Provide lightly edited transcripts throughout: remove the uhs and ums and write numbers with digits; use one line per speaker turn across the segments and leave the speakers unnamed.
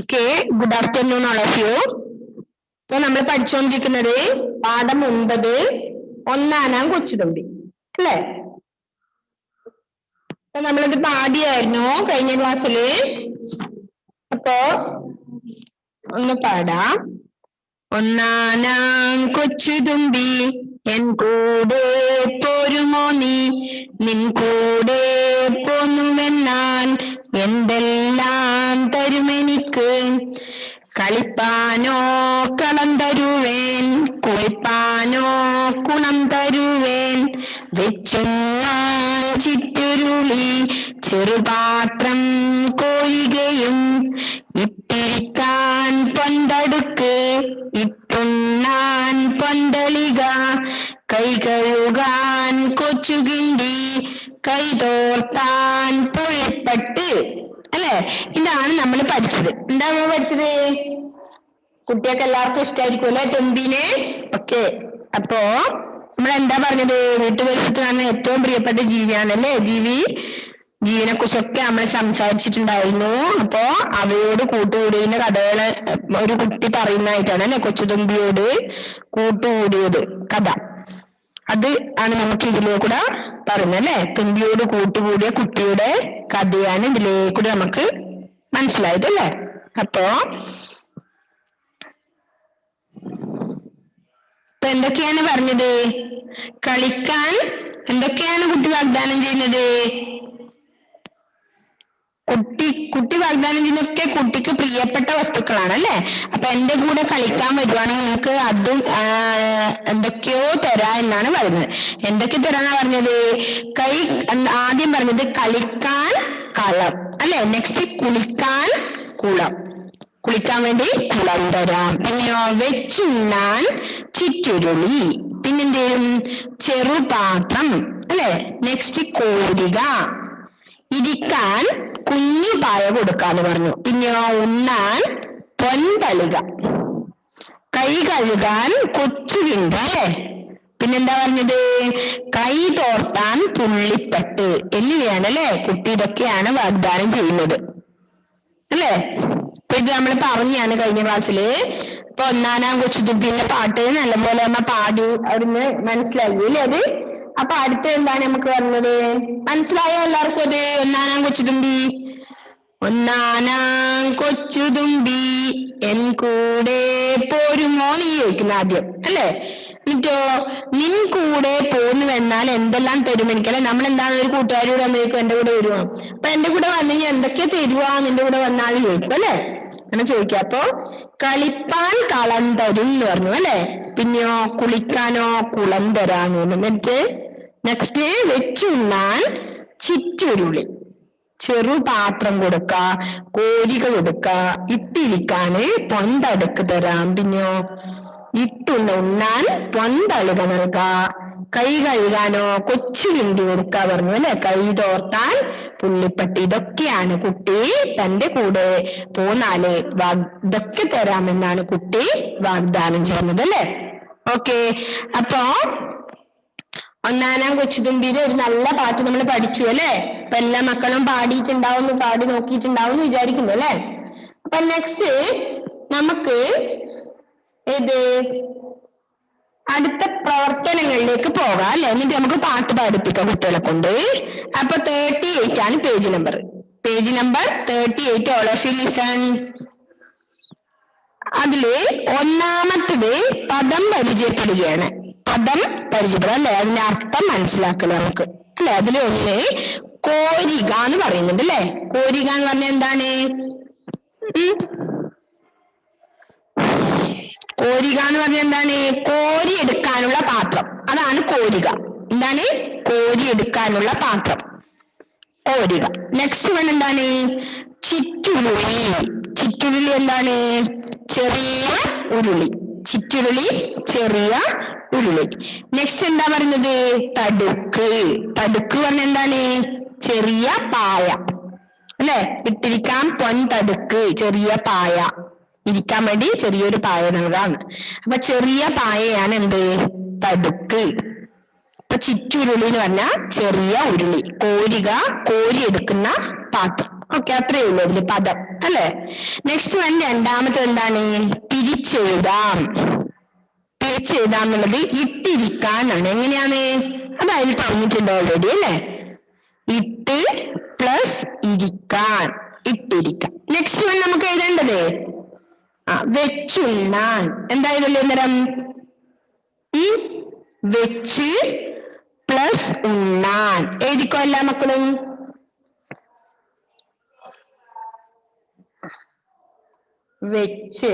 Okay, good afternoon all of you. ഇപ്പൊ നമ്മൾ പഠിച്ചുകൊണ്ടിരിക്കുന്നത് പാഠം 9 ഒന്നാനാം കൊച്ചുതുമ്പി അല്ലേ. അപ്പൊ നമ്മളിത് പാടിയായിരുന്നു കഴിഞ്ഞ ക്ലാസ്സില്. അപ്പോ ഒന്ന് പാടാം. ഒന്നാനാം കൊച്ചുതുമ്പി എൻ കൂടെ പോരുമോ നീ, നിൻ കൂടെ പോന്നുവെന്നാൽ എന്തെല്ലാം തരുമെനിക്ക്. കളിപ്പാനോ കളം തരുവേൻ, കുളിപ്പാനോ കുണം തരുവേൻ. വെച്ചുണ്ണാൻ ചിറ്റുരുളി ചെറുപാത്രം കോരുകയും, ഇട്ടിരിക്കാൻ പൊന്തടുക്ക് ഇട്ടുണ്ണാൻ പൊന്തളിക. കൈ കഴുകാൻ കൊച്ചുകിണ്ടി കൈതോർത്താൻ പുഴപ്പട്ട് അല്ലെ. ഇതാണ് നമ്മൾ പഠിച്ചത്. എന്താ നമ്മൾ പഠിച്ചത്? കുട്ടികൾക്ക് എല്ലാവർക്കും ഇഷ്ടമായിരിക്കും അല്ലെ തുമ്പിനെ. ഓക്കെ, അപ്പോ നമ്മൾ എന്താ പറഞ്ഞത്? വീട്ടുവെളിച്ചത്ത് കാണുന്ന ഏറ്റവും പ്രിയപ്പെട്ട ജീവിയാണല്ലേ ജീവനെ കുറിച്ചൊക്കെ നമ്മൾ സംസാരിച്ചിട്ടുണ്ടായിരുന്നു. അപ്പോ അവയോട് കൂട്ടുകൂടിയതിന്റെ കഥകള് ഒരു കുട്ടി പറയുന്നതായിട്ടാണ് അല്ലെ, കൊച്ചുതുമ്പിയോട് കൂട്ടുകൂടിയത് കഥ. അത് ആണ് നമുക്ക് ഇതിലേക്കൂടെ പറഞ്ഞല്ലേ. തുമ്പിയോട് കൂട്ടുകൂടിയ കുട്ടിയുടെ കഥയാണ് ഇതിലേക്കൂടെ നമുക്ക് മനസ്സിലായത് അല്ലേ. അപ്പോ എന്തൊക്കെയാണ് പറഞ്ഞത്? കളിക്കാൻ എന്തൊക്കെയാണ് കുട്ടി വാഗ്ദാനം ചെയ്യുന്നത്? കുട്ടി വാഗ്ദാനം ചെയ്യുന്നതൊക്കെ കുട്ടിക്ക് പ്രിയപ്പെട്ട വസ്തുക്കളാണ് അല്ലെ. അപ്പൊ എന്റെ കൂടെ കളിക്കാൻ വരുവാണെങ്കിൽ നിങ്ങൾക്ക് അതും എന്തൊക്കെയോ തരാ എന്നാണ് പറയുന്നത്. എന്തൊക്കെ തരാന്നാ പറഞ്ഞത്? ആദ്യം പറഞ്ഞത് കളിക്കാൻ കളം അല്ലെ. നെക്സ്റ്റ് കുളിക്കാൻ കുളം, കുളിക്കാൻ വേണ്ടി കുളം തരാം. പിന്നെയോ വെച്ചുണ്ണാൻ ചിറ്റുരുളി, പിന്നെന്തേലും ചെറുപാത്രം അല്ലെ. നെക്സ്റ്റ് കോരിക, ഇരിക്കാൻ കുഞ്ഞു പായ കൊടുക്കാന്ന് പറഞ്ഞു. പിന്നെയോ ഉണ്ണാൻ പൊന്തളിക, കൈ കഴുകാൻ കൊച്ചുകിണ്ടി അല്ലെ. പിന്നെന്താ പറഞ്ഞത്? കൈ തോർത്താൻ പുള്ളിപ്പട്ട് എന്നിവയാണ് അല്ലെ. കുട്ടി ഇതൊക്കെയാണ് വാഗ്ദാനം ചെയ്യുന്നത് അല്ലെ. അപ്പൊ ഇത് നമ്മൾ പറഞ്ഞാണ് കഴിഞ്ഞ ക്ലാസ്സില്. ഇപ്പൊ ഒന്നാനാം കൊച്ചുതുമ്പിന്റെ പാട്ട് നല്ലപോലെ നമ്മ പാടി അവിടുന്ന് മനസ്സിലായി അല്ലേ അത്. അപ്പൊ അടുത്ത എന്താണ് നമുക്ക് പറഞ്ഞത്? മനസ്സിലായോ എല്ലാവർക്കും അത്? ഒന്നാനാം കൊച്ചുതുമ്പി. ഒന്നാനാം കൊച്ചുതുമ്പി എൻ കൂടെ പോരുമോ നീ ചോദിക്കുന്ന ആദ്യം അല്ലെ. എന്നിട്ടോ നിൻ കൂടെ പോന്നുവെന്നാൽ എന്തെല്ലാം തരും എനിക്കല്ലേ. നമ്മൾ എന്താണ് ഒരു കൂട്ടുകാരിയുടെ അമ്മയ്ക്കും എന്റെ കൂടെ വരുവാ. അപ്പൊ എന്റെ കൂടെ വന്നു കഴിഞ്ഞാൽ എന്തൊക്കെ തരുവാ നിന്റെ കൂടെ വന്നാൽ ചോദിക്കും അല്ലെ. അങ്ങനെ ചോദിക്കാം. അപ്പൊ കളിപ്പാൻ കളം തരും എന്ന് പറഞ്ഞു അല്ലെ. പിന്നെയോ കുളിക്കാനോ കുളം തരാന്ന് പറഞ്ഞു. എന്നിട്ട് നെക്സ്റ്റ് വെച്ചുണ്ണാൻ ചിറ്റുരുളി ചെറുപാത്രം കൊടുക്ക, കോരിക കൊടുക്ക, ഇട്ടിരിക്കാന് പൊന്തടുക്ക് തരാം. പിന്നെയോ ഉണ്ണാൻ പൊന്തളുക നൽക, കൈ കഴുകാനോ കൊച്ചുകിണ്ടി കൊടുക്ക പറഞ്ഞു അല്ലെ. കൈ തോർത്താൻ പുള്ളിപ്പട്ടി. ഇതൊക്കെയാണ് കുട്ടി തന്റെ കൂടെ പോന്നാല് ഇതൊക്കെ തരാമെന്നാണ് കുട്ടി വാഗ്ദാനം ചെയ്യുന്നത് അല്ലെ. ഓക്കെ, അപ്പോ ഒന്നാനാം കൊച്ചുതുമ്പിയില് ഒരു നല്ല പാട്ട് നമ്മൾ പഠിച്ചു അല്ലെ. അപ്പൊ എല്ലാ മക്കളും പാടിയിട്ടുണ്ടാവും, പാടി നോക്കിയിട്ടുണ്ടാവും എന്ന് വിചാരിക്കുന്നു അല്ലെ. അപ്പൊ നെക്സ്റ്റ് നമുക്ക് ഇത് അടുത്ത പ്രവർത്തനങ്ങളിലേക്ക് പോകാം അല്ലെ. എന്നിട്ട് നമുക്ക് പാട്ട് പാടിപ്പിക്കാം കുട്ടികളെ കൊണ്ട്. അപ്പൊ 38 ആണ് page number 38. All of you listen. അതില് ഒന്നാമത്തത് പദം പരിചയപ്പെടുകയാണ്. പദം പരിചയപ്പെടുക അല്ലെ, അതിന്റെ അർത്ഥം മനസ്സിലാക്കണം നമുക്ക് അല്ലെ. അതിൽ ഒന്ന് കോരിക എന്ന് പറയുന്നുണ്ട് അല്ലെ. കോരിക എന്ന് പറഞ്ഞാൽ എന്താണ്? കോരിക എന്ന് പറഞ്ഞാൽ എന്താണ്? കോരിയെടുക്കാനുള്ള പാത്രം, അതാണ് കോരിക. എന്താണ്? കോരിയെടുക്കാനുള്ള പാത്രം, കോരിക. നെക്സ്റ്റ് വൺ എന്താണ്? ചിറ്റുരുളി. ചിറ്റുരുളി എന്താണ്? ചെറിയ ഉരുളി. ചിറ്റുരുളി ചെറിയ ഉരുളി. നെക്സ്റ്റ് എന്താ പറയുന്നത്? തടുക്ക്. തടുക്ക് പറഞ്ഞ എന്താണ്? ചെറിയ പായ അല്ലെ. ഇട്ടിരിക്കാൻ പൊന്തടുക്ക്, ചെറിയ പായ, ഇരിക്കാൻ വേണ്ടി ചെറിയൊരു പായ നൽകാന്ന്. അപ്പൊ ചെറിയ പായയാണ് എന്ത്? തടുക്ക്. ചിറ്റുരുളി എന്ന് പറഞ്ഞാൽ ചെറിയ ഉരുളി, കോരിക, കോരിയെടുക്കുന്ന പാത്രം. ഓക്കെ, അത്രയേ ഉള്ളൂ അതില് പദം അല്ലെ. നെക്സ്റ്റ് വൺ രണ്ടാമത്തെ എന്താണ്? പിരിച്ചെഴുതാം. പിരിച്ചെഴുതാം എന്നുള്ളത് ഇട്ടിരിക്കാനാണ്. എങ്ങനെയാണ്? അത് അതിൽ പറഞ്ഞിട്ടുണ്ട് ഓൾറെഡി അല്ലെ. ഇട്ട് പ്ലസ് ഇരിക്കാൻ, ഇട്ടിരിക്കാൻ. നെക്സ്റ്റ് വൺ നമുക്ക് എഴുതേണ്ടത് വെച്ചുണ്ണാൻ. എന്തായതല്ലേ അന്നേരം? വെച്ച് പ്ലസ് ഉണ്ണാൻ. എഴുതിക്കോ എല്ലാ മക്കളും. വെച്ച്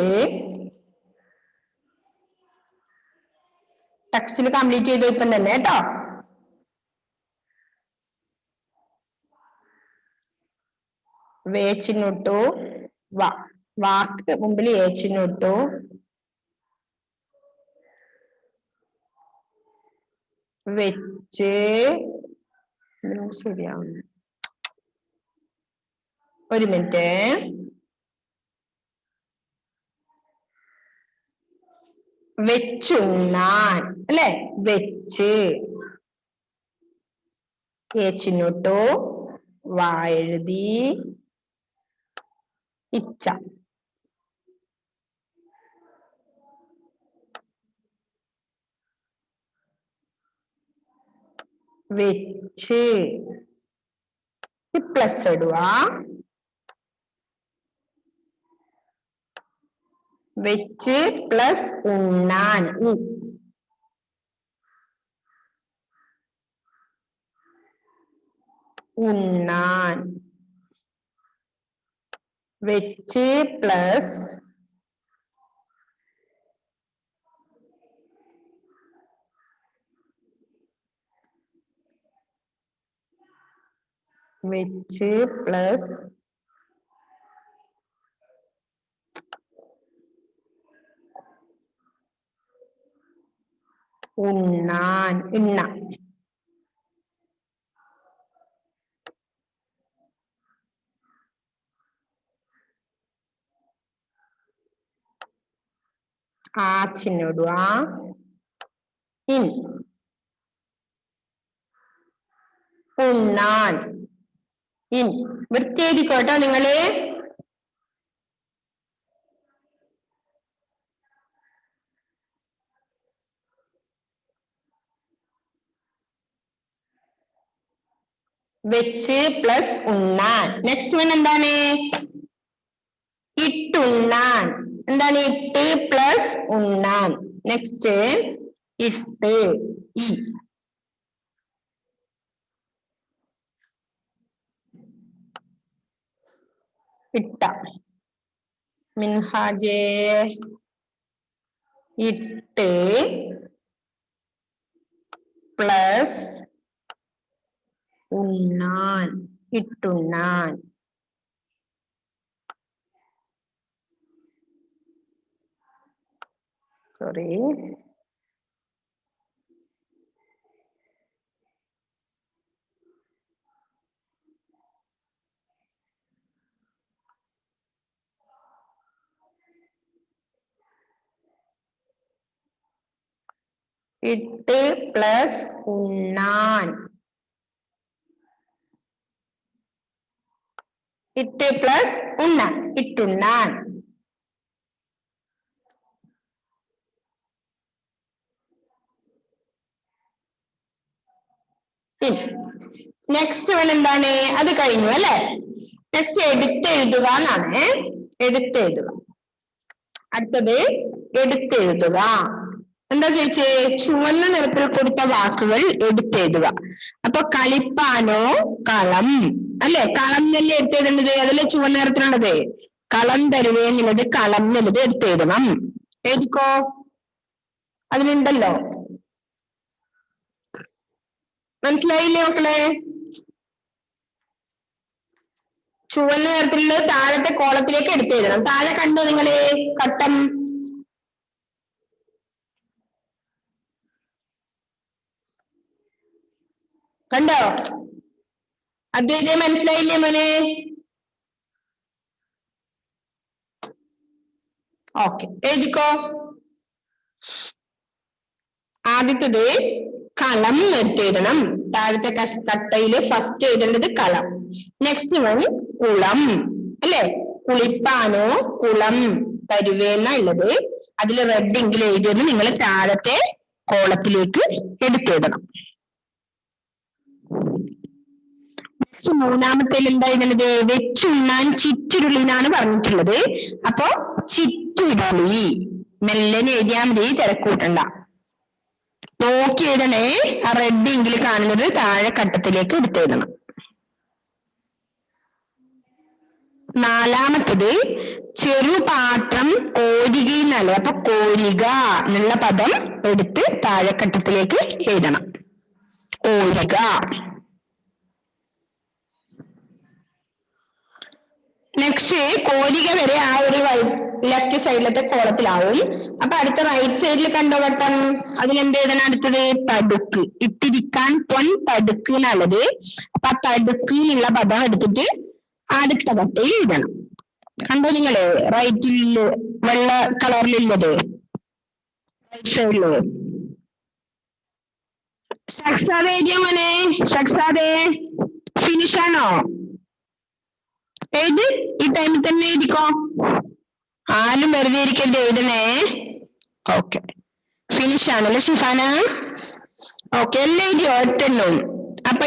ടെക്സ്റ്റിൽ കംപ്ലീറ്റ് ചെയ്തു ഇപ്പം തന്നെ കേട്ടോ. വേച്ചിനൊട്ടു വാക്ക് മുമ്പിൽ ഏച്ചിനൊട്ടു വെച്ച്. ശരിയാവുന്നു, ഒരു മിനിറ്റ്. വെച്ചുണ്ണാൻ അല്ലെ. വെച്ച് ഏച്ചിനൊട്ടു വായെഴുതി ഇച്ച. വെച്ച് പ്ലസ് ഇടുക. വെച്ച് പ്ലസ് ഉണ്ണാൻ. ഉണ്ണാൻ. വെച്ച് പ്ലസ് വെച്ച് പ്ലസ് ഉണ്ണാൻ. ഇണ്ണ. ആച്ചിനിടുക. ഇൻ. ഉണ്ണാൻ. ഇൻ. വൃത്തിയെഴുതിക്കോട്ടോ നിങ്ങള്. വെച്ച് പ്ലസ് ഉണ്ണാൻ. നെക്സ്റ്റ് വൺ എന്താണ്? ഇട്ടുണ്ണാൻ. എന്താണ്? ഇട്ട് പ്ലസ് ഉണ്ണാൻ. നെക്സ്റ്റ് ഇട്ട് ഇ. ഇട്ട. മിൻഹാജേ ഇട്ട് പ്ലസ് ഉണ്ണാൻ. ഇട്ടുണ്ണാൻ. സോറി, ഇട്ട് പ്ലസ് ഉണ്ണാൻ. ഇട്ട് പ്ലസ് ഉണ്ണാൻ. ഇട്ടുണ്ണാൻ. നെക്സ്റ്റ് വൺ എന്താണ്? അത് കഴിഞ്ഞു അല്ലെ. നെക്സ്റ്റ് എടുത്തെഴുതുക എന്നാണ്. എടുത്തെഴുതുക. അടുത്തത് എടുത്തെഴുതുക. എന്താ ചോദിച്ചേ? ചുവന്ന നിറത്തിൽ കൊടുത്ത വാക്കുകൾ എടുത്തെഴുതുക. അപ്പൊ കളിപ്പാനോ കളം അല്ലെ. കളം എന്നല്ലേ എടുത്തെഴുതേണ്ടത്? അതല്ലേ ചുവന്ന നിറത്തിലുള്ളത്. കളം തരുവേ എന്നുള്ളത് കളം എന്നുള്ളത് എടുത്തെഴുതണം. എഴുതിക്കോ, അതിലുണ്ടല്ലോ. മനസ്സിലായില്ലേ മക്കളെ? ചുവന്ന നിറത്തിലുള്ളത് താഴത്തെ കോളത്തിലേക്ക് എടുത്തെഴുതണം. താഴെ കണ്ടോ നിങ്ങള് ഘട്ടം? കണ്ടോ? അദ്വൈതം മനസ്സിലായില്ലേ മോനെ? ഓക്കെ, എഴുതിക്കോ. ആദ്യത്തത് കളം എടുത്തെഴുതണം. താഴത്തെ കട്ടയില് ഫസ്റ്റ് എഴുതേണ്ടത് കളം. നെക്സ്റ്റ് വൺ കുളം അല്ലെ, കുളിപ്പാനോ കുളം തരുവേന്ന ഉള്ളത്. അതിൽ റെഡ് എങ്കിൽ എഴുതിയൊന്ന് നിങ്ങൾ താഴത്തെ കോളത്തിലേക്ക് എടുത്തിടണം. മൂന്നാമത്തേൽ എന്താ എഴുതുന്നത്? വെച്ചുണ്ണാൻ ചിറ്റുരുളിനാണ് പറഞ്ഞിട്ടുള്ളത്. അപ്പൊ ചിറ്റുരുളി മെല്ലനെ എഴുതിയാൽ മതി, തിരക്കൂട്ടണ്ട. നോക്കി എഴുതണേ. ആ റെഡ് എങ്കിൽ കാണുന്നത് താഴെ ഘട്ടത്തിലേക്ക് എടുത്തെഴുതണം. നാലാമത്തത് ചെറുപാത്രം കോരികയെന്നല്ലേ. അപ്പൊ കോരിക എന്നുള്ള പദം എടുത്ത് താഴെക്കട്ടത്തിലേക്ക് എഴുതണം. കോരിക. നെക്സ്റ്റ് കോരിക വരെ ആ ഒരു ലെഫ്റ്റ് സൈഡിലത്തെ കോളത്തിലാവും. അപ്പൊ അടുത്ത റൈറ്റ് സൈഡിൽ കണ്ടോ ഘട്ടം? അതിലെന്ത് എഴുതണം? അടുത്തത് തടുക്ക്. ഇട്ടിരിക്കാൻ പൊൻ തടുക്ക് എന്നുള്ളത്. അപ്പൊ ആ തടുക്ക് എന്നുള്ള പദം എടുത്തിട്ട് അടുത്ത ഘട്ടയിൽ എഴുതണം. കണ്ടോ നിങ്ങള് റൈറ്റിൽ വെള്ള കളറിലുള്ളത്? റൈറ്റ് സൈഡില് ഷക്സാദ് എഴുതിയ മോനെ. ഷക്സാദേ ഫിനിഷ് ആണോ? എഴുതി ഈ ടൈമിൽ തന്നെ എഴുതിക്കോ. ആരും വെറുതെ ഇരിക്കരുത്, എഴുതണേ. ഓക്കെ, ഫിനിഷ് ആണല്ലോ ഷിഫാന? ഓക്കെ, എല്ലാം എഴുതിയോ? ഒറ്റെണ്ണും. അപ്പൊ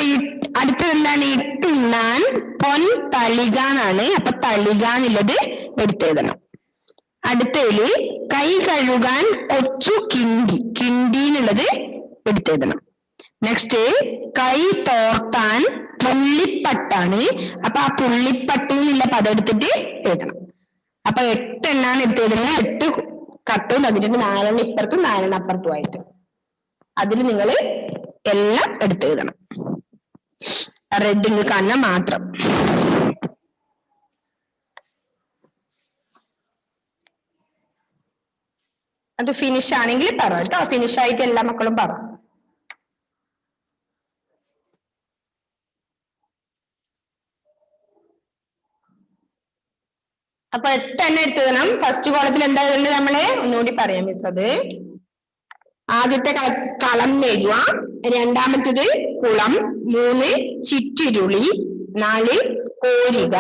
അടുത്തത് എന്താണ്? ഇട്ടുണ്ണാൻ പൊൻ തളിക എന്നാണ്. അപ്പൊ തളിക എന്നുള്ളത് എടുത്തെഴുതണം. അടുത്തതില് കൈ കഴുകാൻ കൊച്ചു കിണ്ടി, കിണ്ടി എന്നുള്ളത് എടുത്തെഴുതണം. നെക്സ്റ്റ് കൈ തോർത്താൻ പുള്ളിപ്പട്ടാണ്. അപ്പൊ ആ പുള്ളിപ്പട്ട് എന്നുള്ള പദം എടുത്തിട്ട് എഴുതണം. അപ്പൊ 8 എണ്ണാണ് എടുത്തെഴുതുന്നത്. 8 കട്ടും അതിന്റെ 4 ഇപ്പുറത്തും 4 അപ്പുറത്തുമായിട്ട്. അതിൽ നിങ്ങൾ എല്ലാം എടുത്തെഴുതണം. റെഡിങ് കാണുന്ന മാത്രം. അത് ഫിനിഷ് ആണെങ്കിൽ പറ കേട്ടോ. ഫിനിഷ് ആയിട്ട് എല്ലാ മക്കളും പറ. അപ്പൊ 8 എണ്ണം എടുത്തെഴുതണം. ഫസ്റ്റ് കോളത്തിൽ എന്താ എഴുതേണ്ടത് നമ്മള് ഒന്നുകൂടി പറയാം മിസ്. അത് ആദ്യത്തെ കളം എഴുതുക. രണ്ടാമത്തത് കുളം. 3 ചിറ്റുരുളി. 4 കോരിക.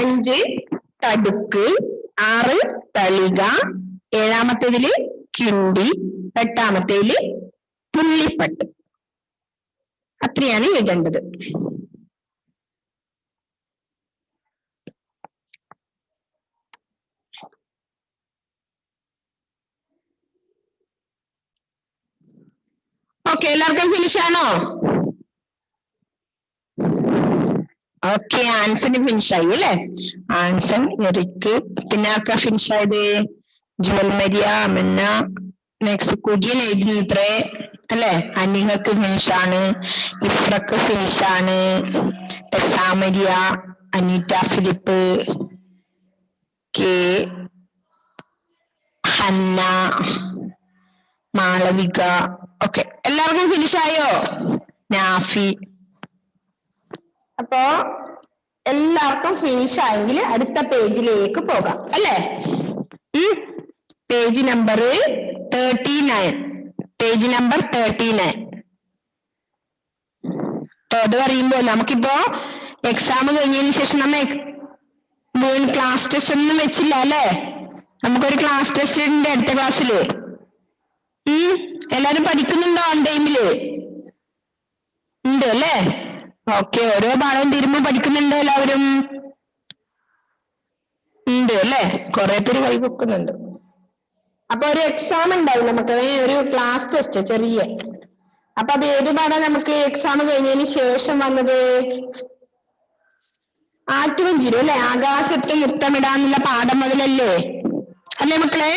5 തടുക്ക്. 6 തളിക. 7-മത്തേതില് കിണ്ടി. 8-മത്തേതില് പുള്ളിപ്പട്ട്. അത്രയാണ് എഴുതേണ്ടത്. ഓക്കെ, എല്ലാവർക്കും ഫിനിഷ് ആണോ? ഓക്കെ, ആൻസന് ഫിനിഷ് ആയി അല്ലേ? ആൻസൺ, എറിക്ക്. പിന്നെ ആർക്കാ ഫിനിഷ് ആയത്? ജോൽമരിയ, അമന്ന. നെക്സ്റ്റ് കുര്യൻ എഴുതുന്നത്രേ അല്ലെ? അനിഹക്ക് ഫിനിഷ് ആണ്. ഇഫ്രക്ക് ഫിനിഷ് ആണ്. ടെസാമരിയ, അനീറ്റ ഫിലിപ്പ്, കെ ഹന്ന, മാളവിക. ഓക്കെ, എല്ലാവർക്കും ഫിനിഷ് ആയോ? നാഫി. അപ്പോ എല്ലാവർക്കും ഫിനിഷ് ആയെങ്കിൽ അടുത്ത പേജിലേക്ക് പോകാം അല്ലേ? Page number 39. Page number 39. അത് പറയുമ്പോ നമുക്കിപ്പോ എക്സാം കഴിഞ്ഞതിന് ശേഷം നമ്മൾ ക്ലാസ് ടെസ്റ്റ് ഒന്നും വെച്ചില്ല അല്ലേ? നമുക്കൊരു ക്ലാസ് ടെസ്റ്റ് ഉണ്ട് അടുത്ത ക്ലാസ്സില്. എല്ലാരും പഠിക്കുന്നുണ്ടോ? ഓൺ ടൈമില് ഉണ്ട് അല്ലേ? ഓക്കെ, ഓരോ ഭാഗം തീരുമ്പോ പഠിക്കുന്നുണ്ടോ എല്ലാവരും? ഉണ്ട് അല്ലേ? കുറെ പേര് കൈവെക്കുന്നുണ്ട്. അപ്പൊ ഒരു എക്സാം ഉണ്ടാവും നമുക്ക്, ഒരു ക്ലാസ് ടെസ്റ്റ് ചെറിയ. അപ്പൊ അത് ഏത് പാടാ നമുക്ക് എക്സാം കഴിഞ്ഞതിന് ശേഷം വന്നത്? ആറ്റുവഞ്ചിരും അല്ലെ? ആകാശത്ത് മുത്തമിടാനുള്ള പാഠം മുതലല്ലേ അല്ലേ മക്കളെ?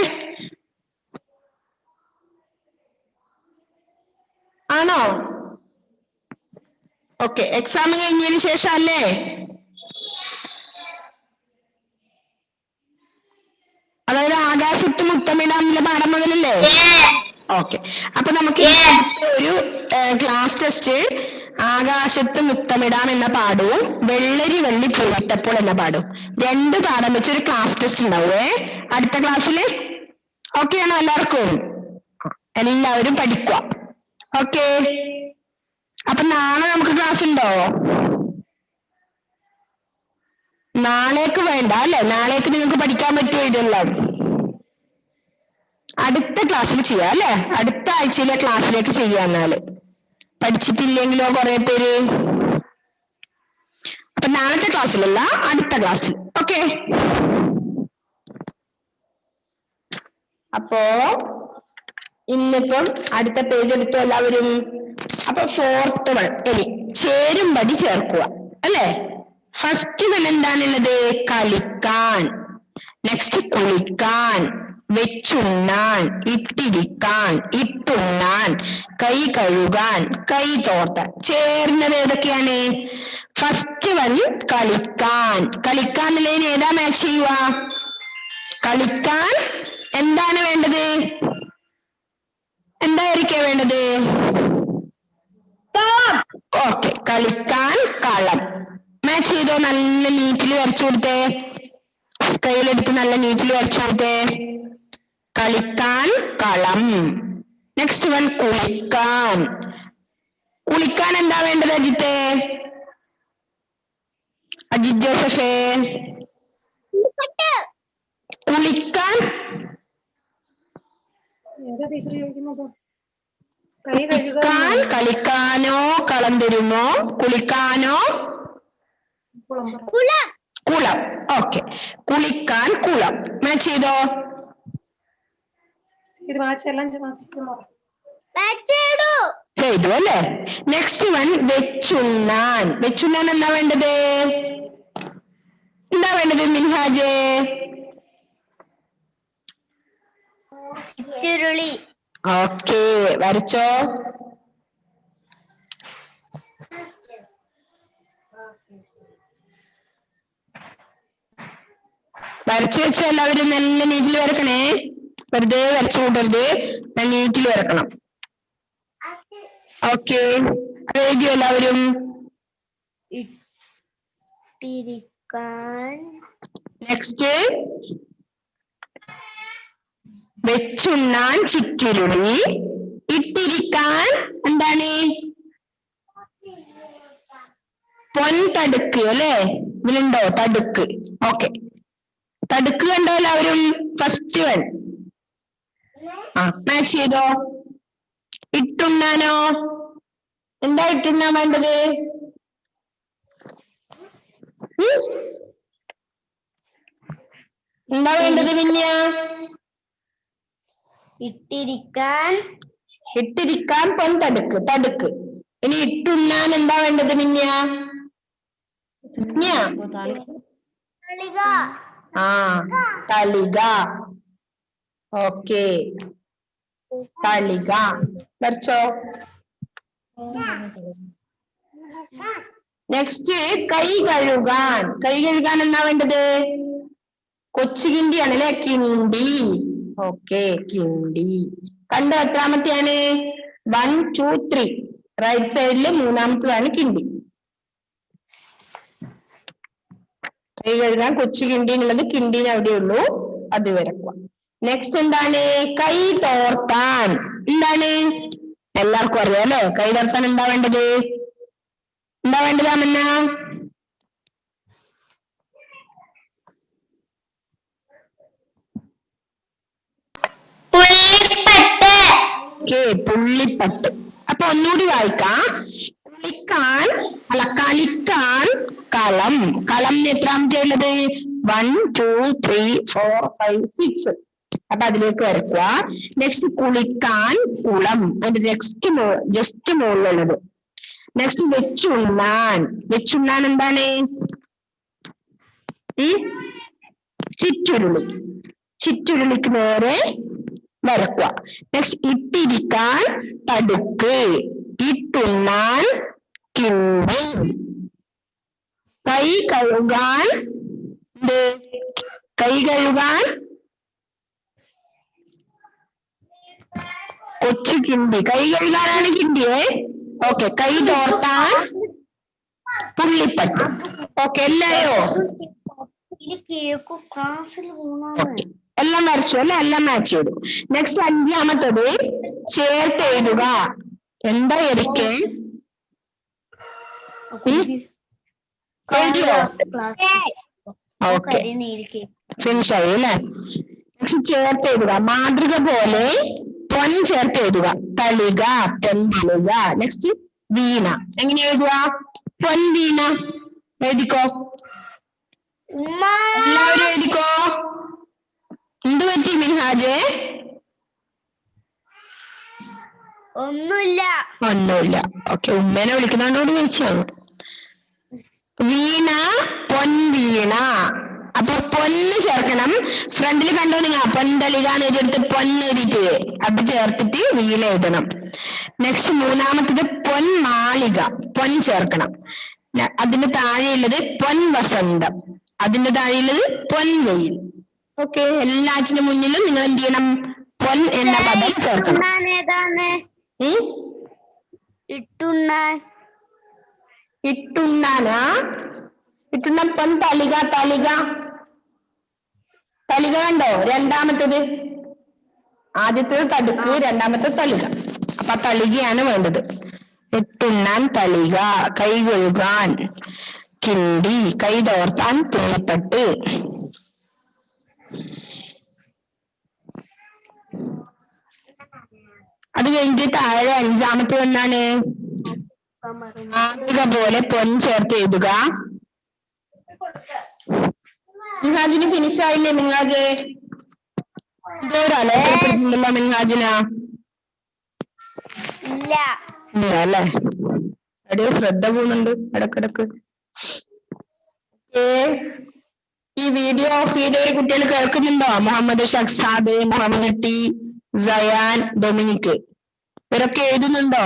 ആണോ? ഓക്കെ, എക്സാം കഴിഞ്ഞതിന് ശേഷം അല്ലേ? അതായത് ആകാശത്ത് മുത്തമിടാനുള്ള പാഠം മുതലല്ലേ? ഓക്കെ, അപ്പൊ നമുക്ക് ഒരു ക്ലാസ് ടെസ്റ്റ് ആകാശത്ത് മുത്തമിടാം എന്ന പാഠവും വെള്ളരി വെള്ളി പൂവിട്ടപ്പോൾ എന്ന പാഠവും 2 പാഠം വെച്ച് ഒരു ക്ലാസ് ടെസ്റ്റ് ഉണ്ടാവേ അടുത്ത ക്ലാസ്സിൽ. ഓക്കെ ആണോ എല്ലാവർക്കും? എല്ലാവരും പഠിക്കുക. ഓക്കെ, അപ്പൊ നാളെ നമുക്ക് ക്ലാസ് ഉണ്ടോ? നാളേക്ക് വേണ്ട അല്ലെ, നാളേക്ക് നിങ്ങൾക്ക് പഠിക്കാൻ പറ്റുമോ ഇതെല്ലാം? അടുത്ത ക്ലാസ്സിൽ ചെയ്യാം അല്ലെ, അടുത്ത ആഴ്ചയിലെ ക്ലാസ്സിലേക്ക് ചെയ്യാന്നാല്. പഠിച്ചിട്ടില്ലെങ്കിലോ കുറെ പേര്? അപ്പൊ നാളത്തെ ക്ലാസ്സിലല്ല, അടുത്ത ക്ലാസ്സിൽ. ഓക്കെ, അപ്പോ ഇന്നിപ്പം അടുത്ത പേജ് എടുത്തു എല്ലാവരും. അപ്പൊ 4th വൺ ഇനി ചേരുംപടി ചേർക്കുക അല്ലെ. ഫസ്റ്റ് വൺ എന്താണുള്ളത്? കളിക്കാൻ, നെക്സ്റ്റ് കുളിക്കാൻ, വെച്ചുണ്ണാൻ, ഇട്ടിരിക്കാൻ, ഇട്ടുണ്ണാൻ, കൈ കഴുകാൻ, കൈ തോർത്താൻ. ചേർന്നത് ഏതൊക്കെയാണ്? ഫസ്റ്റ് വൺ കളിക്കാൻ. കളിക്കാൻ എന്നുള്ളതിന് ഏതാ മാച്ച് ചെയ്യുക? കളിക്കാൻ എന്താണ് വേണ്ടത്? എന്തായിരിക്കും വേണ്ടത്? ഓക്കെ, കളിക്കാൻ കളം. മാച്ച് ചെയ്തോ? നല്ല നീറ്റിൽ വരച്ചു കൊടുത്തേ, സ്കെയിലെടുത്ത് നല്ല നീറ്റിൽ വരച്ചു കൊടുത്തേ. കളിക്കാൻ കളം. നെക്സ്റ്റ് വൺ കുളിക്കാൻ. കുളിക്കാൻ എന്താ വേണ്ടത് അജിത്തെ? അജിത് ജോസഫേ, കുളിക്കാൻ കുളിക്കാൻ കളിക്കാനോ കളം തരുമോ? കുളിക്കാനോ കുളം. ഓക്കെ, കുളിക്കാൻ കുളം. മാച്ച് ചെയ്തോ? ചെയ്തു അല്ലേ. Next one വെച്ചുണ്ണാൻ. വെച്ചുണ്ണാൻ എന്താ വേണ്ടത്? എന്താ വേണ്ടത് മിൻഹാജ്?
ചുരുളി.
ഓക്കെ, വരച്ചോ. വരച്ചു വെച്ച എല്ലാവരും നല്ല നീറ്റിൽ വരക്കണേ, വെറുതെ വരച്ചു കൂട്ടരുത്, നല്ല നീറ്റിൽ വരക്കണം. ഓക്കെ, എഴുതിയോ എല്ലാവരും?
ഇട്ടിരിക്കാൻ.
നെക്സ്റ്റ് വെച്ചുണ്ണാൻ ചിറ്റുരുളി. ഇട്ടിരിക്കാൻ എന്താണ്? പൊൻതടുക്ക് അല്ലെ, ഇതിലുണ്ടോ തടുക്ക്? ഓക്കെ, തടുക്ക് കണ്ടോ എല്ലാവരും? First one. മാച്ച് ചെയ്തോ? ഇട്ടുണ്ണാനോ? എന്താ ഇട്ടുണ്ണാൻ വേണ്ടത്? എന്താ വേണ്ടത് പിന്നെ?
ഇട്ടിരിക്കാൻ.
ഇട്ടിരിക്കാൻ പൊൻതടുക്ക്, തടുക്ക്. ഇനി ഇട്ടുണ്ണാൻ എന്താ വേണ്ടത് പിന്നെ? തളിക. ഓക്കെ, തളിക വരച്ചോ. നെക്സ്റ്റ് കൈ കഴുകാൻ. കൈ കഴുകാൻ എന്താ വേണ്ടത്? കൊച്ചു കിണ്ടിയാണ് അല്ലെ, കിണ്ടി. ഓക്കെ, കിണ്ടി. കണ്ടോ എത്രാമത്തെയാണ്? 1 2 3. റൈറ്റ് സൈഡില് മൂന്നാമത്തതാണ് കിണ്ടി. കൈ കഴുകാൻ കൊച്ചു കിണ്ടി എന്നുള്ളത് കിണ്ടീന് അവിടെ ഉള്ളൂ, അത് വരക്കുക. നെക്സ്റ്റ് എന്താണ്? കൈ തോർത്താൻ. എന്താണ്? എല്ലാവർക്കും അറിയാം അല്ലെ. കൈ തോർത്താൻ എന്താ വേണ്ടത്? എന്താ വേണ്ടതാമെന്ന? പുള്ളിപ്പട്ട്. അപ്പൊ ഒന്നുകൂടി വായിക്കാം. കുളിക്കാൻ അല്ല, കളിക്കാൻ കളം. കളം എത്രാമത്തെ ഉള്ളത്? 1 2 3 4 5 6. അപ്പൊ അതിലേക്ക് വരക്കുക. നെക്സ്റ്റ് കുളിക്കാൻ കുളം, അതിന്റെ ജസ്റ്റ് മുകളിലുള്ളത്. നെക്സ്റ്റ് വെച്ചുണ്ണാൻ. വെച്ചുണ്ണാൻ എന്താണ്? ചിറ്റുരുളി. ചിറ്റുരുളിക്ക് നേരെ വരക്കുക. നെക്സ്റ്റ് ഇട്ടിരിക്കാൻ തടുക്ക്, ഇട്ടുണ്ണാൻ കിണ്ടി. കൈ കഴുകാൻ കൈ കഴുകാൻ കൊച്ചു കിണ്ടി. കൈ കഴുകാനാണ് കിണ്ടിയെ. ഓക്കെ, കൈ തോർത്താൻ പുള്ളിപ്പട്ട്. ഓക്കെ, എല്ലായോ? എല്ലാം വരച്ചു അല്ലെ, എല്ലാം മാച്ച് ചെയ്തു. നെക്സ്റ്റ് 5ാമത്തത് ചേർത്ത് എഴുതുക. എന്താ എഴുതിക്കേ? എഴുതിയോ? ഓക്കെ ഫിനിഷ് ആയി അല്ലേ. ചേർത്ത് എഴുതുക. മാതൃക പോലെ പൊൻ ചേർത്ത് എഴുതുക. തളിക, പൊൻതളിക. നെക്സ്റ്റ് വീണ. എങ്ങനെ എഴുതുക? പൊൻവീണ. എഴുതിക്കോ, എല്ലാവരും എഴുതിക്കോ. എന്ത് പറ്റി മിൻഹാജ്? ഒന്നുമില്ല. ഓക്കെ, ഉമ്മേനെ വിളിക്കുന്നതോട് ചോദിച്ചാണ്. വീണ, പൊൻവീണ. അപ്പൊ പൊന്ന് ചേർക്കണം. ഫ്രണ്ടിൽ കണ്ടോ നിങ്ങൾ? പൊൻതളിക എന്ന് എഴുതിയെടുത്ത് പൊന്ന് എഴുതിയിട്ട് അത് ചേർത്തിട്ട് വീണ എഴുതണം. നെക്സ്റ്റ് മൂന്നാമത്തത് പൊൻമാളിക. പൊൻ ചേർക്കണം. അതിന്റെ താഴെയുള്ളത് പൊൻവസന്തം. അതിന്റെ താഴെയുള്ളത് പൊൻവെയിൽ. ഓക്കെ, എല്ലാറ്റിനും മുന്നിലും നിങ്ങൾ എന്ത് ചെയ്യണം? പൊൻ എന്ന പദം ചേർക്കണം. ഇട്ടുണ്ണാനാ? ഇട്ടുണ്ണ പൊൻ തളിക. തളിക കണ്ടോ? രണ്ടാമത്തത്. ആദ്യത്തേത് തടുക്ക്, രണ്ടാമത്തെ തളിക. അപ്പൊ തളികയാണ് വേണ്ടത്. ഇട്ടുണ്ണാൻ തളിക. കൈ കഴുകാൻ കിണ്ടി. കൈ തോർത്താൻ തുണിപ്പട്ട്. അത് കഴിഞ്ഞിട്ട് താഴെ അഞ്ചാമത്തെ ഒന്നാണ് മാതൃക പോലെ പൊൻ ചേർത്ത് എഴുതുക. മിൻഹാജിന് ഫിനിഷ് ആയില്ലേ? മിൻഹാജ് ഇതോരല്ലോ മിൻഹാജിന അല്ലേ? എവിടെയോ ശ്രദ്ധ പോകുന്നുണ്ട് ഇടക്കിടക്ക്. ഈ വീഡിയോ ഓഫ് ചെയ്തവര് കുട്ടികൾ കേൾക്കുന്നുണ്ടോ? മുഹമ്മദ് ഷഖ്സാദ്, മുഹമ്മദ് ടി, സയാൻ, ഡൊമിനിക് ഇവരൊക്കെ എഴുതുന്നുണ്ടോ?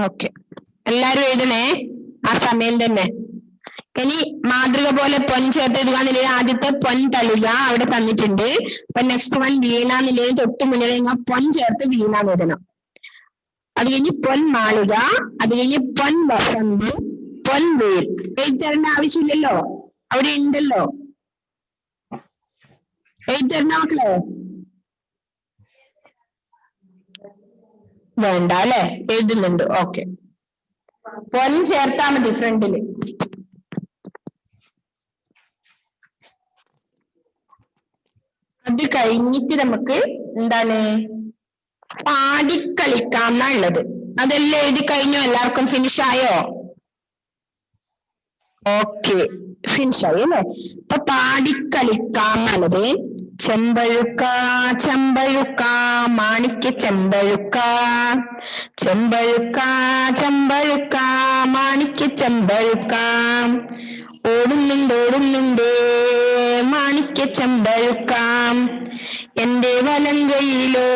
ഓക്കെ, എല്ലാരും എഴുതണേ ആ സമയം തന്നെ. ഇനി മാതൃക പോലെ പൊൻ ചേർത്ത് എഴുതുക എന്നുള്ളത് ആദ്യത്തെ പൊൻ തളിക അവിടെ തന്നിട്ടുണ്ട്. അപ്പൊ നെക്സ്റ്റ് വൺ വീണ എന്നുള്ളത് തൊട്ട് മുന്നിൽ നിങ്ങൾ പൊൻ ചേർത്ത് വീണ എഴുതണം. അത് കഴിഞ്ഞ് പൊൻ മാളിക, അത് കഴിഞ്ഞ് പൊൻ വസന്തം, പൊൻ വെയിൽ. എഴുതി തരേണ്ട ആവശ്യമില്ലല്ലോ, അവിടെ ഉണ്ടല്ലോ. എഴുതി തരണ മക്കളെ? വേണ്ട അല്ലെ? എഴുതുന്നുണ്ട്. ഓക്കെ, പൊൻ ചേർത്താ മതി ഫ്രണ്ടില്. അത് കഴിഞ്ഞിട്ട് നമുക്ക് എന്താണ് പാടിക്കളിക്കാം എന്നാ ഉള്ളത്. അതെല്ലാം എഴുതി കഴിഞ്ഞോ? എല്ലാവർക്കും ഫിനിഷ് ആയോ? ഓക്കെ, ഫിനിഷ് ആയി അല്ലേ? അപ്പൊ പാടിക്കളിക്കാം എന്നുള്ളത് ചെമ്പഴുക്ക ചെമ്പഴുക്ക മാണിക്യ ചെമ്പഴുക്ക. ചെമ്പഴുക്ക ചെമ്പഴുക്ക മാണിക്യ ചെമ്പഴുക്ക. ഓടുന്നുണ്ട് മാണിക്യ ചെമ്പഴുക്ക. എന്റെ വലങ്കയിലോ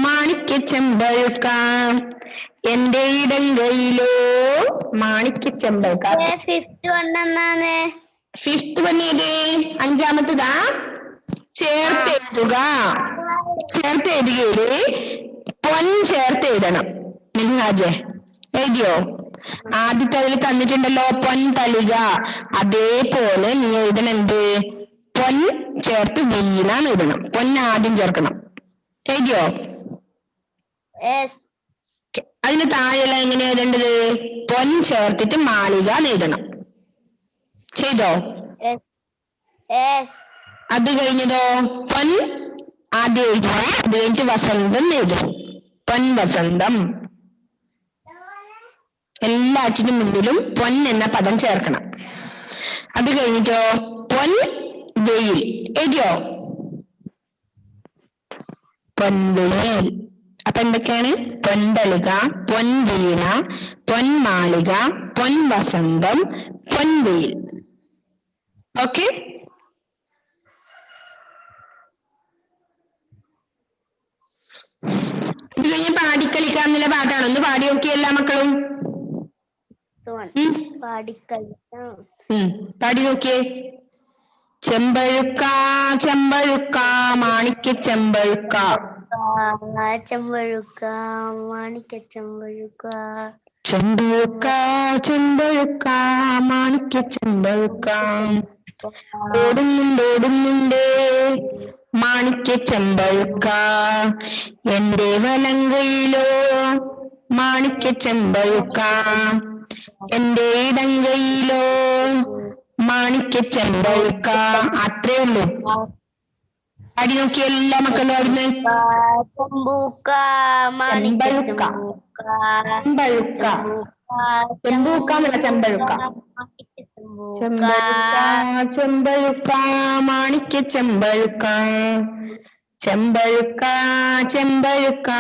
മാണിക്യ ചെമ്പഴുക്ക. എന്റെ ഇടങ്കയിലോ മാണിക്യ ചെമ്പഴുക്ക. ഫിഫ്ത് വൺ ഏത്? അഞ്ചാമത്തതാ. ചേർത്ത് എഴുതുക. ചേർത്ത് എഴുതുകയില് പൊൻ ചേർത്ത് എഴുതണം. മിൻഹാജെ എഴുതിയോ? ആദ്യത്തെ അതിൽ തന്നിട്ടുണ്ടല്ലോ പൊൻ തളിക. അതേപോലെ നീ എഴുതണം എന്ത്? പൊൻ ചേർത്ത് വീണാന്ന് എഴുതണം. പൊൻ ആദ്യം ചേർക്കണം. എഴുതിയോ? അതിന് താഴെയുള്ള എങ്ങനെ എഴുതേണ്ടത്? പൊൻ ചേർത്തിട്ട് മാളിക എഴുതണം. ചെയ്തോ? അത് കഴിഞ്ഞതോ? പൊൻ ആദ്യം എഴുതുക, അത് കഴിഞ്ഞിട്ട് വസന്തം എഴുതും. പൊൻ വസന്തം. എല്ലാറ്റിനും മുന്നിലും പൊൻ എന്ന പദം ചേർക്കണം. അത് കഴിഞ്ഞിട്ടോ പൊൻ വെയിൽ. എഴുതിയോ? പൊൻവെയിൽ. അപ്പൊ എന്തൊക്കെയാണ്? പൊൻതളിക, പൊൻവീണ, പൊൻമാളിക, പൊൻവസന്തം, പൊൻവെയിൽ. ഓക്കെ, ഇത് കഴിഞ്ഞ് പാടിക്കളിക്കാന്നുള്ള പാട്ടാണ്. ഒന്ന് പാടി നോക്കിയ എല്ലാ മക്കളും. പാടി നോക്കിയേ. ചെമ്പഴുക്ക ചെമ്പഴുക്ക മാണിക്യ ചെമ്പഴുക്ക.
ചെമ്പഴുക്ക മാണിക്യ ചെമ്പഴുക്ക.
ചെമ്പഴുക്ക ചെമ്പഴുക്ക മാണിക്യ ചെമ്പഴുക്ക. ഓടുന്നുണ്ട് മാണിക്യ ചെമ്പഴുക്ക. എന്റെ വലങ്കയിലോ മാണിക്യ ചെമ്പഴുക്ക. എന്റെ ഇടങ്കയിലോ മാണിക്യ ചെമ്പഴുക്ക. അത്രേ ഉള്ളൂ. പാടി നോക്കിയ എല്ലാ മക്കളും അവിടുന്ന്.
ചെമ്പൂക്ക
ചെമ്പഴുക്ക ചെമ്പഴുക്ക ചെമ്പൂക്ക എന്നല്ല ചെമ്പഴുക്ക. ചെമ്പഴുക്ക ചെമ്പഴുക്ക മാണിക്യ ചെമ്പഴുക്ക. ചെമ്പഴുക്ക ചെമ്പഴുക്ക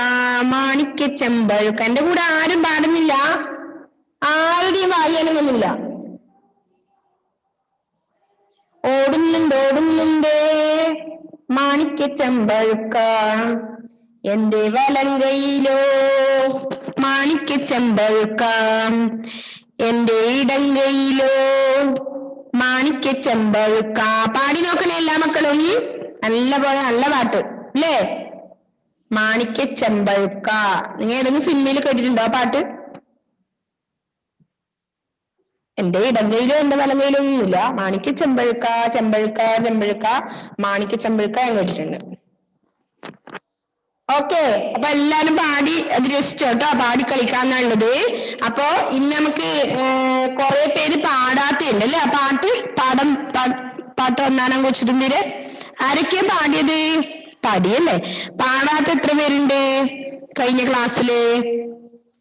മാണിക്യ ചെമ്പഴുക്ക. എന്റെ കൂടെ ആരും പാടുന്നില്ല, ആരുടെയും വായനൊന്നുമില്ല. ഓടുന്നുണ്ട് മാണിക്യ ചെമ്പഴുക്ക. എന്റെ വലങ്കയിലോ മാണിക്യ ചെമ്പഴുക്ക. എന്റെ ഇടങ്കയിലോ മാണിക്യ ചെമ്പഴുക്ക. പാടി നോക്കണേ എല്ലാ മക്കളും. നല്ല പോലെ, നല്ല പാട്ട് അല്ലേ? മാണിക്യ ചെമ്പഴുക്ക. നിങ്ങൾ ഏതെങ്കിലും സിനിമയിൽ കേട്ടിട്ടുണ്ടോ ആ പാട്ട്? എന്റെ ഇടങ്കയിലും എന്റെ വലങ്കയിലും ഒന്നുമില്ല. മാണിക്യ ചെമ്പഴുക്ക ചെമ്പഴുക്ക ചെമ്പഴുക്ക മാണിക്യ ചെമ്പഴുക്ക ഞാൻ കേട്ടിട്ടുണ്ട്. ഓക്കെ, അപ്പൊ എല്ലാരും പാടി അത് രസിച്ചോ കേട്ടോ. പാടി കളിക്കാന്നുള്ളത്. അപ്പൊ ഇന്ന് നമുക്ക് കുറെ പേര് പാടാത്തുണ്ട് അല്ലെ? ആ പാട്ട് ഒന്നാനാം കൊച്ചുതുമ്പിര് ആരൊക്കെയാ പാടിയത്? പാടിയല്ലേ? പാടാത്ത എത്ര പേരുണ്ട് കഴിഞ്ഞ ക്ലാസ്സില്?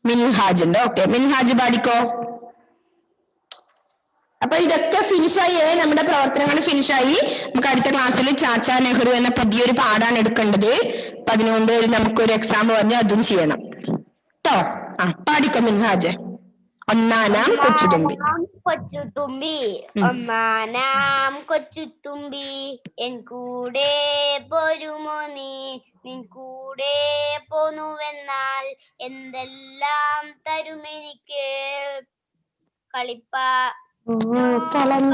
മിൻഹാജ് ഉണ്ട്. ഓക്കെ, മിൻഹാജ് പാടിക്കോ. അപ്പൊ ഇതൊക്കെ ഫിനിഷായി, നമ്മുടെ പ്രവർത്തനങ്ങൾ ഫിനിഷായി. നമുക്ക് അടുത്ത ക്ലാസ്സിൽ ചാച്ചാ നെഹ്റു എന്ന പുതിയൊരു പാടാണ് എടുക്കേണ്ടത്. അപ്പൊ അതിനുമുമ്പ് നമുക്കൊരു എക്സാം പറഞ്ഞ് അതും ചെയ്യണം കേട്ടോ. ആ പാടിക്കോ മിൻഹാജ്. ഒന്നാനാം കൊച്ചുതുമ്പി.
കൊച്ചുതുമ്പി ഒന്നാനാം കൊച്ചുതുമ്പി എൻ കൂടെ പോരുമോ നീ? നിൻ കൂടെ പോന്നുവെന്നാൽ എന്തെല്ലാം തരുമെനിക്ക്?
കളം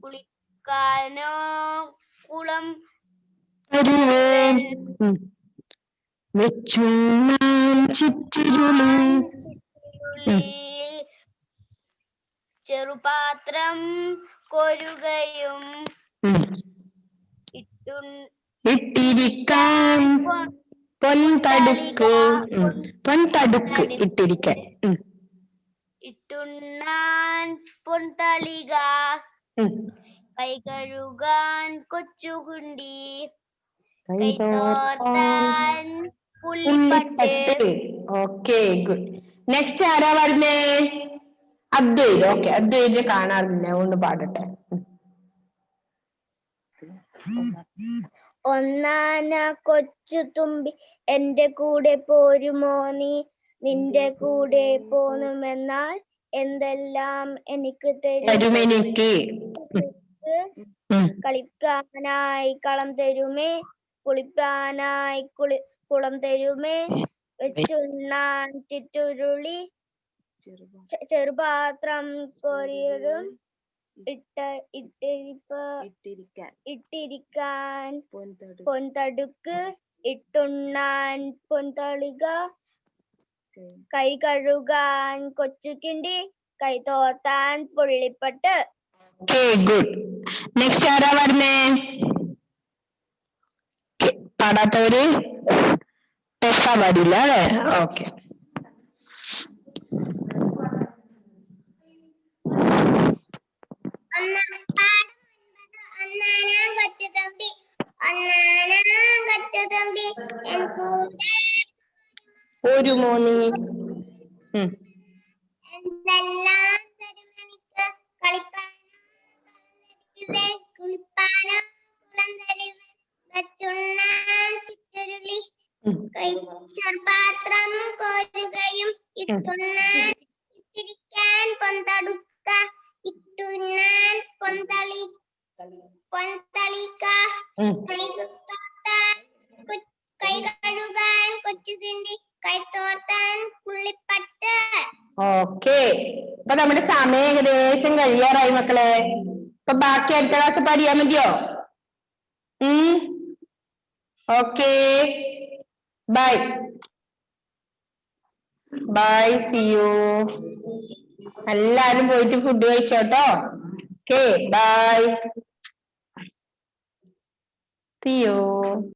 കുളിക്കാനോ കുളം
തരുവേൻ. വെച്ചുണ്ണാൻ ചിറ്റുരുളി.
ചെറുപാത്രം കോരുകയും
ഇട്ടിരിക്കാൻ പൊൻതടുക്ക്. പൊൻതടുക്ക് ഇട്ടിരിക്കാൻ.
ഇട്ടുണ്ണാൻ പൊൻതളിക. കൈ കഴുകാൻ കൊച്ചുകുണ്ടി. കൈ തോർത്താൻ പുള്ളിപ്പട്ട്.
Okay, good. നെക്സ്റ്റ് ആരാ പാടുന്നേ? അദ്വൈത്. ഓക്കെ, അദ്വൈത് കാണാറില്ല, അതുകൊണ്ട് പാടട്ടെ.
ഒന്നാന കൊച്ചുതുമ്പി എന്റെ കൂടെ പോരുമോ നീ? നിന്റെ കൂടെ പോന്നുമെന്നാൽ എന്തെല്ലാം എനിക്ക് തരുമെനിക്ക്? കളിക്കാനായി കളം തരുമേ, കുളിപ്പാനായി കുളം തരുമേ, വെച്ചുണ്ണാൻ ചിറ്റുരുളി, ചെറുപാത്രം കോരിയതും ഇട്ടിരിക്കാൻ പൊൻതടുക്ക്, ഇട്ടുണ്ണാൻ പൊൻതളിക, കൈ കഴുകാൻ കൊച്ചുകിണ്ടി, കൈ തോർത്താൻ പുള്ളിപ്പട്ട്.
Okay, good. നെക്സ്റ്റ് ആരാ പറഞ്ഞേ? പാടാത്തവര് പാടില്ല അല്ലേ? ഓക്കെ. ഒരു മോനി
എന്തെല്ലാം തരുമെനിക്ക്? കുളിപ്പാനോ കുളം തരുവൻ, വെച്ചുണ്ണാൻ ചിറ്റുരുളി, ചെറുപാത്രം കോരുകയും ഇട്ടുണ്ണാൻ ഇട്ടിരിക്കാൻ പൊൻതടുക്ക, ഇട്ടുണ്ണാൻ പൊൻതളിക, കൈ കഴുകാൻ കൊച്ചുകിണ്ടി, കൈ തോർത്താൻ പുള്ളിപ്പട്ട്.
ഓക്കെ, അപ്പൊ നമ്മുടെ സമയം ഏകദേശം കഴിയാറായി മക്കളെ. അപ്പൊ ബാക്കി അടുത്ത ക്ലാസ് പഠിയാ മതിയോ? Okay, bye bye, see you. എല്ലാരും പോയിട്ട് ഫുഡ് കഴിച്ചോട്ടോ. Okay, bye, see U.